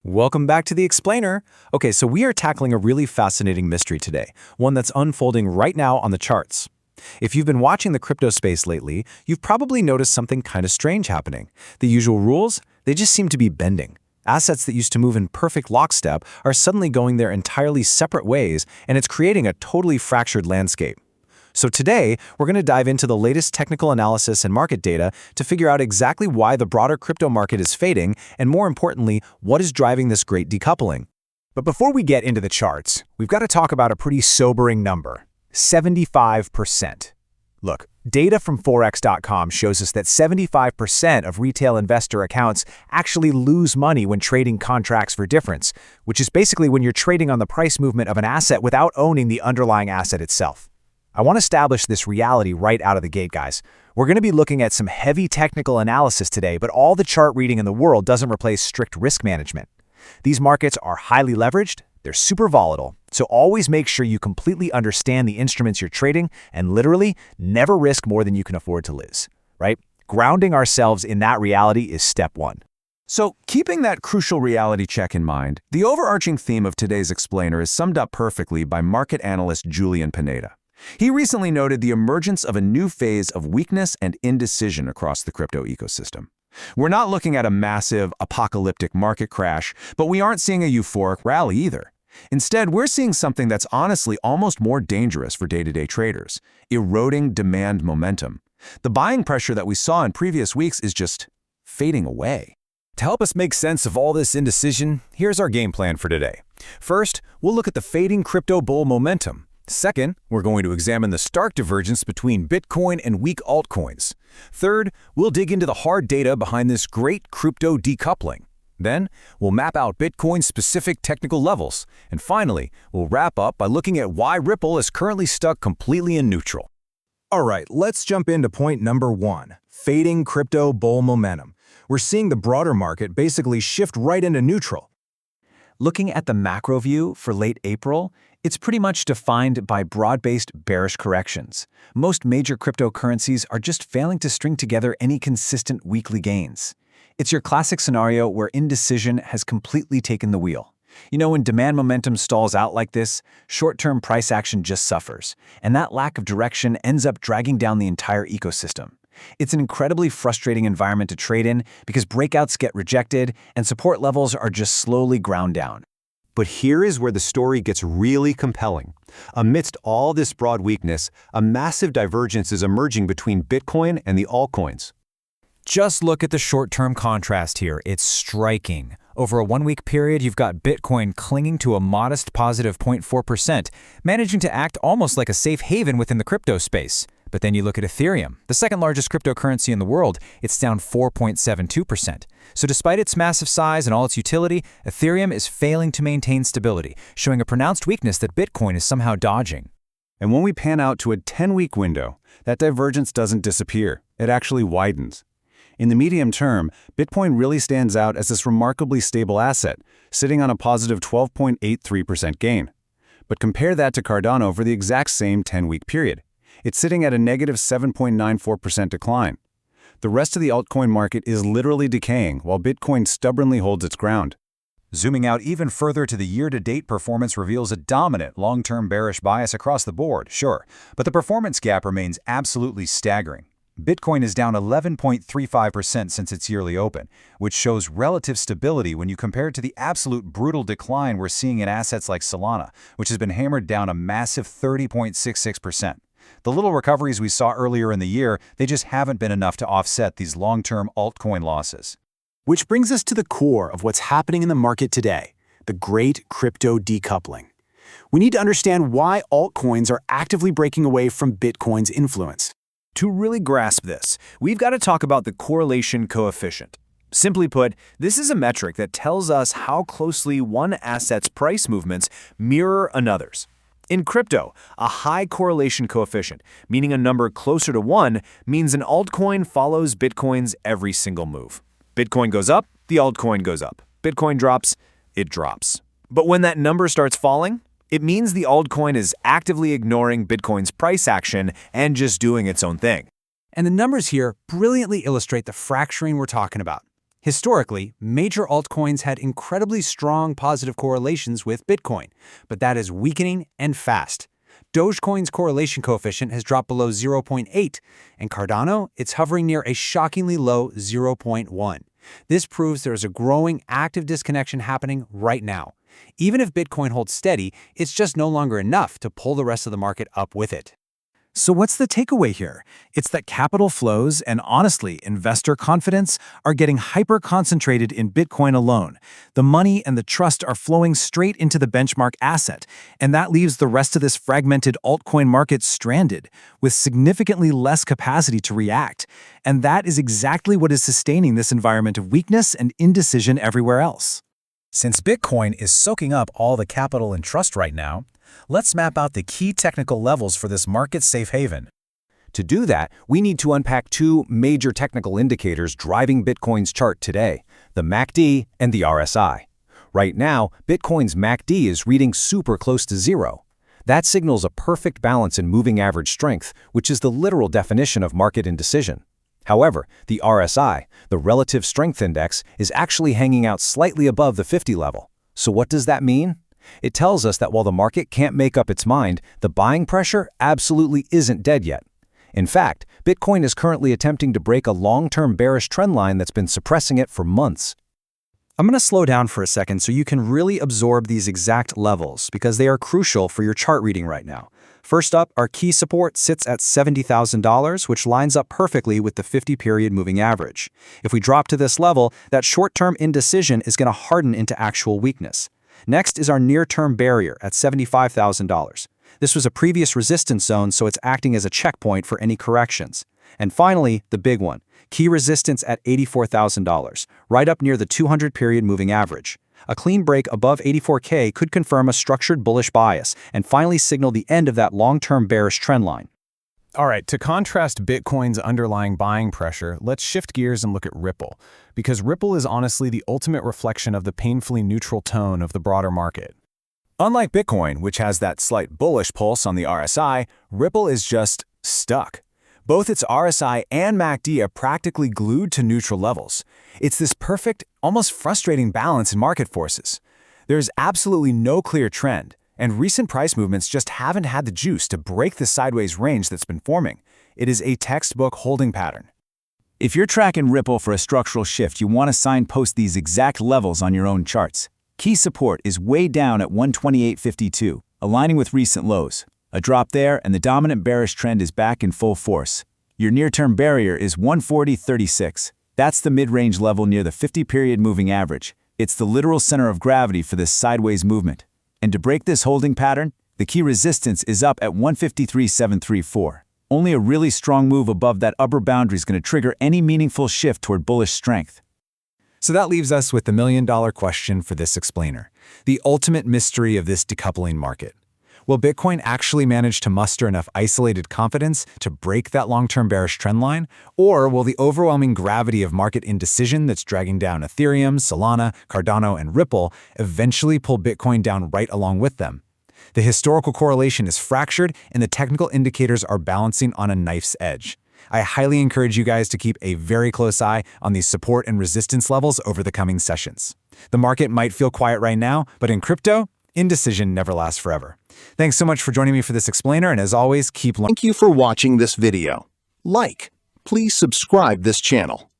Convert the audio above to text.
Welcome back to The Explainer. Okay, so we are tackling a really fascinating mystery today, one that's unfolding right now on the charts. If you've been watching the crypto space lately, you've probably noticed something kind of strange happening. The usual rules, they just seem to be bending. Assets that used to move in perfect lockstep are suddenly going their entirely separate ways, and it's creating a totally fractured landscape. So today, we're going to dive into the latest technical analysis and market data to figure out exactly why the broader crypto market is fading, and more importantly, what is driving this great decoupling. But before we get into the charts, we've got to talk about a pretty sobering number: 75%. Look, data from Forex.com shows us that 75% of retail investor accounts actually lose money when trading contracts for difference, which is basically when you're trading on the price movement of an asset without owning the underlying asset itself. I want to establish this reality right out of the gate, guys. We're going to be looking at some heavy technical analysis today, but all the chart reading in the world doesn't replace strict risk management. These markets are highly leveraged, they're super volatile, so always make sure you completely understand the instruments you're trading and literally never risk more than you can afford to lose, right? Grounding ourselves in that reality is step one. So, keeping that crucial reality check in mind, the overarching theme of today's explainer is summed up perfectly by market analyst Julian Pineda. He recently noted the emergence of a new phase of weakness and indecision across the crypto ecosystem. We're not looking at a massive, apocalyptic market crash, but we aren't seeing a euphoric rally either. Instead, we're seeing something that's honestly almost more dangerous for day-to-day traders: eroding demand momentum. The buying pressure that we saw in previous weeks is just fading away. To help us make sense of all this indecision, here's our game plan for today. First, we'll look at the fading crypto bull momentum. Second, we're going to examine the stark divergence between Bitcoin and weak altcoins. Third, we'll dig into the hard data behind this great crypto decoupling. Then, we'll map out Bitcoin's specific technical levels. And finally, we'll wrap up by looking at why Ripple is currently stuck completely in neutral. All right, let's jump into point number one: fading crypto bull momentum. We're seeing the broader market basically shift right into neutral. Looking at the macro view for late April, it's pretty much defined by broad-based bearish corrections. Most major cryptocurrencies are just failing to string together any consistent weekly gains. It's your classic scenario where indecision has completely taken the wheel. You know, when demand momentum stalls out like this, short-term price action just suffers, and that lack of direction ends up dragging down the entire ecosystem. It's an incredibly frustrating environment to trade in because breakouts get rejected and support levels are just slowly ground down. But here is where the story gets really compelling. Amidst all this broad weakness, a massive divergence is emerging between Bitcoin and the altcoins. Just look at the short-term contrast here. It's striking. Over a one-week period, you've got Bitcoin clinging to a modest positive 0.4%, managing to act almost like a safe haven within the crypto space. But then you look at Ethereum, the second largest cryptocurrency in the world, it's down 4.72%. So despite its massive size and all its utility, Ethereum is failing to maintain stability, showing a pronounced weakness that Bitcoin is somehow dodging. And when we pan out to a 10-week window, that divergence doesn't disappear. It actually widens. In the medium term, Bitcoin really stands out as this remarkably stable asset, sitting on a positive 12.83% gain. But compare that to Cardano for the exact same 10-week period. It's sitting at a negative 7.94% decline. The rest of the altcoin market is literally decaying, while Bitcoin stubbornly holds its ground. Zooming out even further to the year-to-date performance reveals a dominant long-term bearish bias across the board, sure, but the performance gap remains absolutely staggering. Bitcoin is down 11.35% since its yearly open, which shows relative stability when you compare it to the absolute brutal decline we're seeing in assets like Solana, which has been hammered down a massive 30.66%. The little recoveries we saw earlier in the year, they just haven't been enough to offset these long-term altcoin losses. Which brings us to the core of what's happening in the market today: the great crypto decoupling. We need to understand why altcoins are actively breaking away from Bitcoin's influence. To really grasp this, we've got to talk about the correlation coefficient. Simply put, this is a metric that tells us how closely one asset's price movements mirror another's. In crypto, a high correlation coefficient, meaning a number closer to 1, means an altcoin follows Bitcoin's every single move. Bitcoin goes up, the altcoin goes up. Bitcoin drops, it drops. But when that number starts falling, it means the altcoin is actively ignoring Bitcoin's price action and just doing its own thing. And the numbers here brilliantly illustrate the fracturing we're talking about. Historically, major altcoins had incredibly strong positive correlations with Bitcoin, but that is weakening and fast. Dogecoin's correlation coefficient has dropped below 0.8, and Cardano, it's hovering near a shockingly low 0.1. This proves there is a growing active disconnection happening right now. Even if Bitcoin holds steady, it's just no longer enough to pull the rest of the market up with it. So what's the takeaway here? It's that capital flows and, honestly, investor confidence are getting hyper-concentrated in Bitcoin alone. The money and the trust are flowing straight into the benchmark asset, and that leaves the rest of this fragmented altcoin market stranded, with significantly less capacity to react. And that is exactly what is sustaining this environment of weakness and indecision everywhere else. Since Bitcoin is soaking up all the capital and trust right now, let's map out the key technical levels for this market safe haven. To do that, we need to unpack two major technical indicators driving Bitcoin's chart today, the MACD and the RSI. Right now, Bitcoin's MACD is reading super close to zero. That signals a perfect balance in moving average strength, which is the literal definition of market indecision. However, the RSI, the Relative Strength Index, is actually hanging out slightly above the 50 level. So what does that mean? It tells us that while the market can't make up its mind, the buying pressure absolutely isn't dead yet. In fact, Bitcoin is currently attempting to break a long-term bearish trend line that's been suppressing it for months. I'm going to slow down for a second so you can really absorb these exact levels because they are crucial for your chart reading right now. First up, our key support sits at $70,000, which lines up perfectly with the 50-period moving average. If we drop to this level, that short-term indecision is going to harden into actual weakness. Next is our near-term barrier at $75,000. This was a previous resistance zone, so it's acting as a checkpoint for any corrections. And finally, the big one, key resistance at $84,000, right up near the 200-period moving average. A clean break above 84K could confirm a structured bullish bias and finally signal the end of that long-term bearish trend line. All right, to contrast Bitcoin's underlying buying pressure, let's shift gears and look at Ripple, because Ripple is honestly the ultimate reflection of the painfully neutral tone of the broader market. Unlike Bitcoin, which has that slight bullish pulse on the RSI, Ripple is just stuck. Both its RSI and MACD are practically glued to neutral levels. It's this perfect, almost frustrating balance in market forces. There's absolutely no clear trend, and recent price movements just haven't had the juice to break the sideways range that's been forming. It is a textbook holding pattern. If you're tracking Ripple for a structural shift, you want to signpost these exact levels on your own charts. Key support is way down at 128.52, aligning with recent lows. A drop there, and the dominant bearish trend is back in full force. Your near-term barrier is 140.36. That's the mid-range level near the 50-period moving average. It's the literal center of gravity for this sideways movement. And to break this holding pattern, the key resistance is up at 153.734. Only a really strong move above that upper boundary is going to trigger any meaningful shift toward bullish strength. So that leaves us with the million-dollar question for this explainer, the ultimate mystery of this decoupling market. Will Bitcoin actually manage to muster enough isolated confidence to break that long-term bearish trend line? Or will the overwhelming gravity of market indecision that's dragging down Ethereum, Solana, Cardano, and Ripple eventually pull Bitcoin down right along with them? The historical correlation is fractured, and the technical indicators are balancing on a knife's edge. I highly encourage you guys to keep a very close eye on these support and resistance levels over the coming sessions. The market might feel quiet right now, but in crypto, indecision never lasts forever. Thanks so much for joining me for this explainer, and as always, keep learning. Thank you for watching this video. Please subscribe this channel.